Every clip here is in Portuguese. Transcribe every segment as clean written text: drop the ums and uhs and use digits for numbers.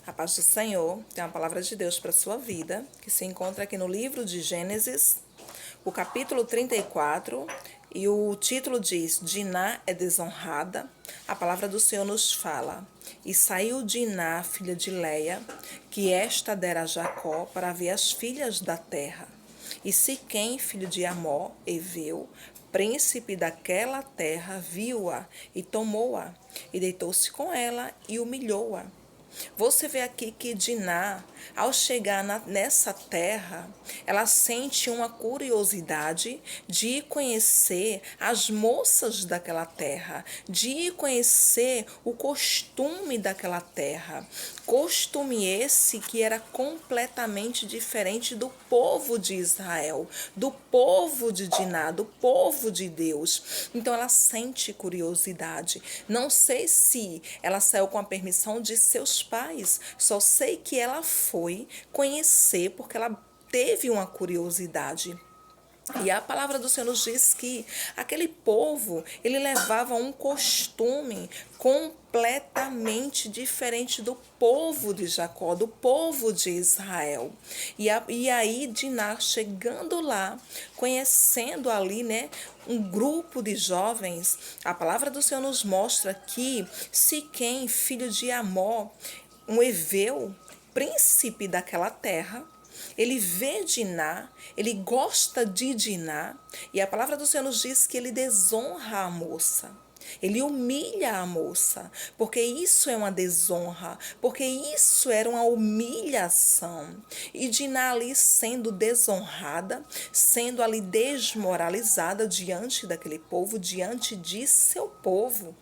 A paz do Senhor, tem uma palavra de Deus para a sua vida, que se encontra aqui no livro de Gênesis, o capítulo 34, e o título diz: Diná é desonrada. A palavra do Senhor nos fala: E saiu Diná, filha de Leia, que esta dera a Jacó, para ver as filhas da terra. E Siquém, filho de Amor, Eveu, príncipe daquela terra, viu-a e tomou-a, e deitou-se com ela e humilhou-a. Você vê aqui que Diná, ao chegar nessa terra, ela sente uma curiosidade de conhecer as moças daquela terra, de conhecer o costume daquela terra. Costume esse que era completamente diferente do povo de Israel, do povo de Diná, do povo de Deus. Então ela sente curiosidade. Não sei se ela saiu com a permissão de seus pais, só sei que ela foi conhecer porque ela teve uma curiosidade. E a palavra do Senhor nos diz que aquele povo, ele levava um costume completamente diferente do povo de Jacó, do povo de Israel. E aí Diná chegando lá, conhecendo ali, né, um grupo de jovens, a palavra do Senhor nos mostra que Siquém, filho de Amor, um heveu, príncipe daquela terra, ele vê Diná, ele gosta de Diná, e a palavra do Senhor nos diz que ele desonra a moça. Ele humilha a moça, porque isso é uma desonra, porque isso era uma humilhação. E Diná ali sendo desonrada, sendo ali desmoralizada diante daquele povo, diante de seu povo.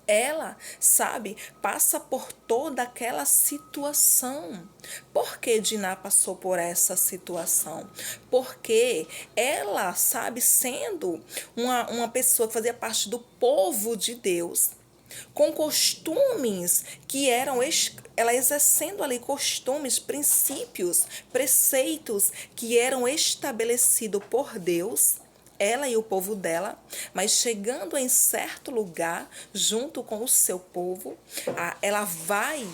Ela, sabe, passa por toda aquela situação. Por que Diná passou por essa situação? Porque ela, sabe, sendo uma pessoa que fazia parte do povo de Deus, com costumes que eram, ela exercendo ali costumes, princípios, preceitos que eram estabelecidos por Deus, ela e o povo dela, mas chegando em certo lugar, junto com o seu povo, ela vai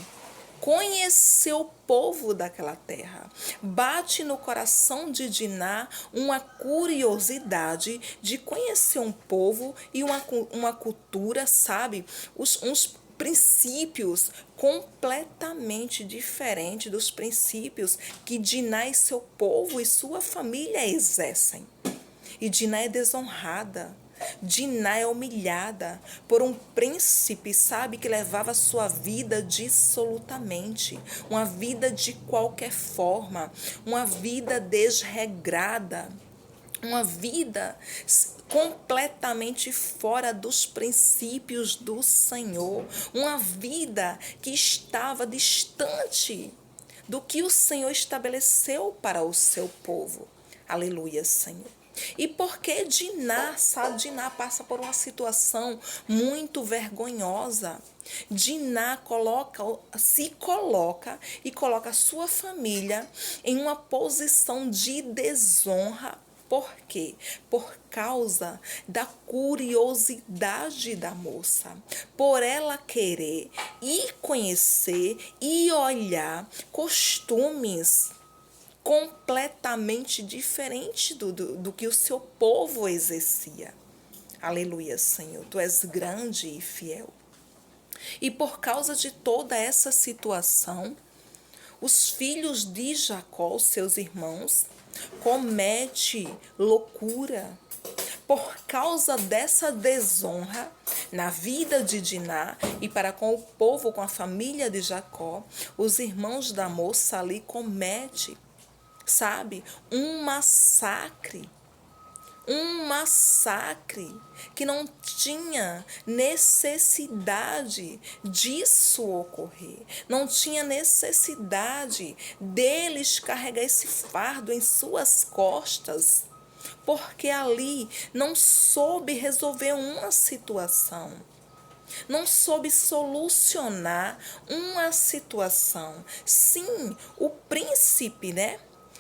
conhecer o povo daquela terra. Bate no coração de Diná uma curiosidade de conhecer um povo e uma cultura, sabe? Uns princípios completamente diferentes dos princípios que Diná e seu povo e sua família exercem. E Diná é desonrada. Diná é humilhada por um príncipe, sabe, que levava sua vida dissolutamente, uma vida de qualquer forma, uma vida desregrada, uma vida completamente fora dos princípios do Senhor, uma vida que estava distante do que o Senhor estabeleceu para o seu povo. Aleluia, Senhor. E porque Diná, sabe, Diná passa por uma situação muito vergonhosa. Diná se coloca e coloca a sua família em uma posição de desonra. Por quê? Por causa da curiosidade da moça. Por ela querer e conhecer e olhar costumes completamente diferente do que o seu povo exercia. Aleluia, Senhor. Tu és grande e fiel. E por causa de toda essa situação, os filhos de Jacó, seus irmãos, cometem loucura. Por causa dessa desonra na vida de Diná e para com o povo, com a família de Jacó, os irmãos da moça ali cometem, sabe, um massacre que não tinha necessidade disso ocorrer, não tinha necessidade deles carregar esse fardo em suas costas, porque ali não soube resolver uma situação. Não soube solucionar uma situação. Sim, o príncipe, né,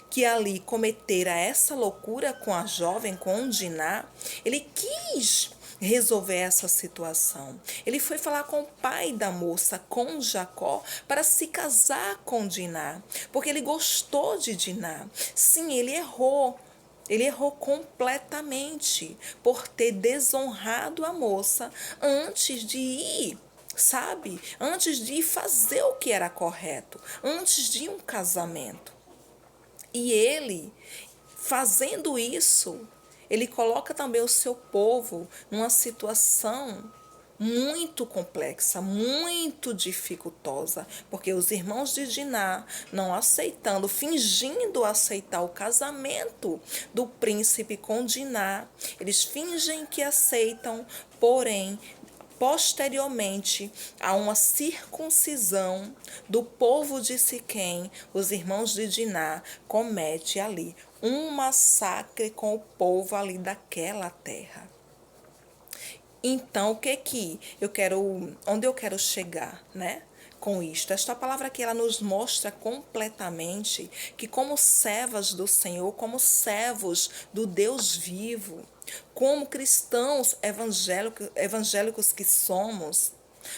que ali cometera essa loucura com a jovem, com Diná, ele quis resolver essa situação. Ele foi falar com o pai da moça, com Jacó, para se casar com Diná, porque ele gostou de Diná. Sim, ele errou. Ele errou completamente por ter desonrado a moça antes de ir, sabe? Antes de fazer o que era correto, antes de um casamento. E ele, fazendo isso, ele coloca também o seu povo numa situação muito complexa, muito dificultosa, porque os irmãos de Diná, não aceitando, fingindo aceitar o casamento do príncipe com Diná, eles fingem que aceitam, porém posteriormente a uma circuncisão do povo de Siquém, os irmãos de Diná cometem ali um massacre com o povo ali daquela terra. Então, onde eu quero chegar, né? Com isto, esta palavra aqui ela nos mostra completamente que como servas do Senhor, como servos do Deus vivo, como cristãos evangélicos que somos,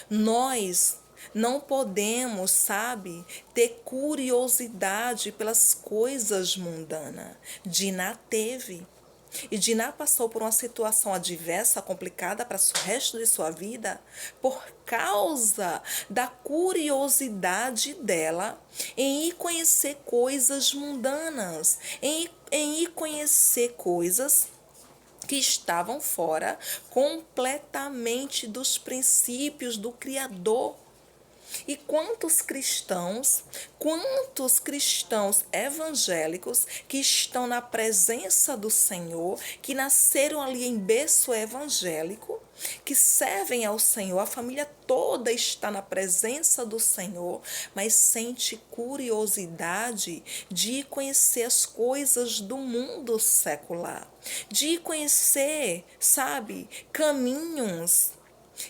nós não podemos, sabe, ter curiosidade pelas coisas mundanas. Diná teve. E Diná passou por uma situação adversa, complicada para o resto de sua vida, por causa da curiosidade dela em ir conhecer coisas mundanas, em ir conhecer coisas que estavam fora completamente dos princípios do Criador. E quantos cristãos evangélicos que estão na presença do Senhor, que nasceram ali em berço evangélico, que servem ao Senhor, a família toda está na presença do Senhor, mas sente curiosidade de conhecer as coisas do mundo secular, de conhecer, sabe, caminhos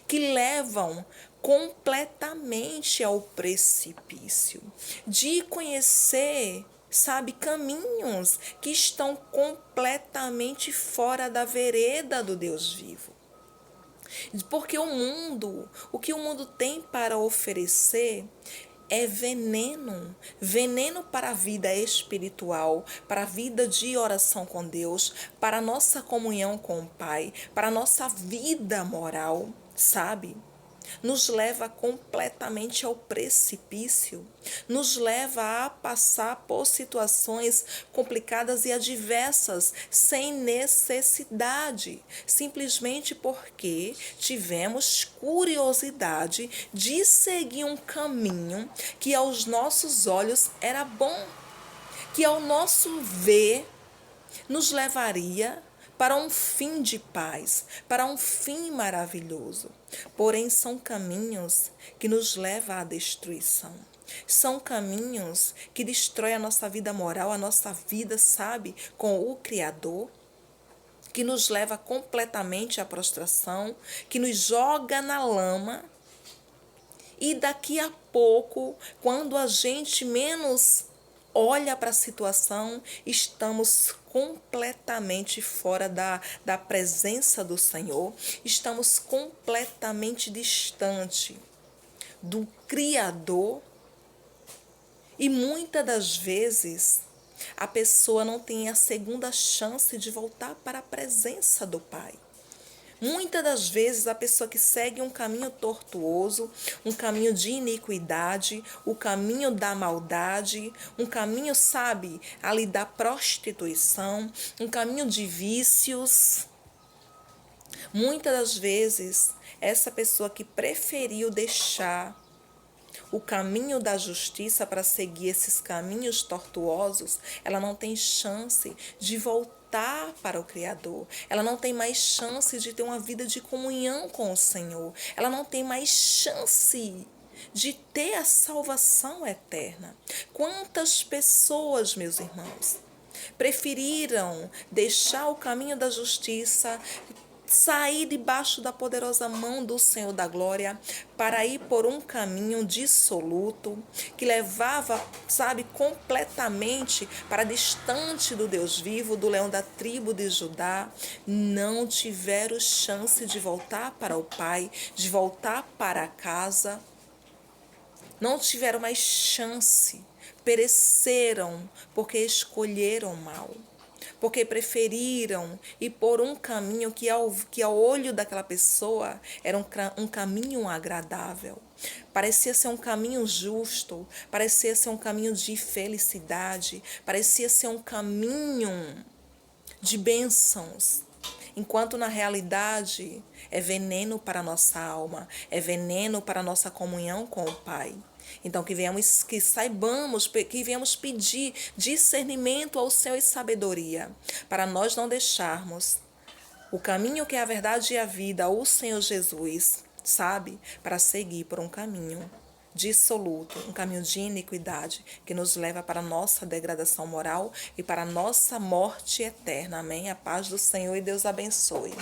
que levam completamente ao precipício, de conhecer, sabe, caminhos que estão completamente fora da vereda do Deus vivo. Porque o que o mundo tem para oferecer é veneno, veneno para a vida espiritual, para a vida de oração com Deus, para a nossa comunhão com o Pai, para a nossa vida moral, sabe? Nos leva completamente ao precipício, nos leva a passar por situações complicadas e adversas sem necessidade, simplesmente porque tivemos curiosidade de seguir um caminho que aos nossos olhos era bom, que ao nosso ver nos levaria para um fim de paz, para um fim maravilhoso. Porém, são caminhos que nos levam à destruição. São caminhos que destroem a nossa vida moral, a nossa vida, sabe, com o Criador, que nos leva completamente à prostração, que nos joga na lama. E daqui a pouco, quando a gente menos olha para a situação, estamos completamente fora da presença do Senhor, estamos completamente distante do Criador e muitas das vezes a pessoa não tem a segunda chance de voltar para a presença do Pai. Muitas das vezes a pessoa que segue um caminho tortuoso, um caminho de iniquidade, o caminho da maldade, um caminho, sabe, ali da prostituição, um caminho de vícios. Muitas das vezes essa pessoa que preferiu deixar o caminho da justiça para seguir esses caminhos tortuosos, ela não tem chance de voltar para o Criador. Ela não tem mais chance de ter uma vida de comunhão com o Senhor. Ela não tem mais chance de ter a salvação eterna. Quantas pessoas, meus irmãos, preferiram deixar o caminho da justiça, sair debaixo da poderosa mão do Senhor da Glória para ir por um caminho dissoluto que levava, sabe, completamente para distante do Deus vivo, do leão da tribo de Judá, não tiveram chance de voltar para o Pai, de voltar para casa, não tiveram mais chance, pereceram porque escolheram mal. Porque preferiram ir por um caminho que ao olho daquela pessoa era um caminho agradável. Parecia ser um caminho justo, parecia ser um caminho de felicidade, parecia ser um caminho de bênçãos. Enquanto na realidade é veneno para a nossa alma, é veneno para a nossa comunhão com o Pai. Então que saibamos, que venhamos pedir discernimento ao Senhor e sabedoria, para nós não deixarmos o caminho que é a verdade e a vida, o Senhor Jesus, sabe, para seguir por um caminho dissoluto, um caminho de iniquidade, que nos leva para a nossa degradação moral e para a nossa morte eterna. Amém? A paz do Senhor e Deus abençoe.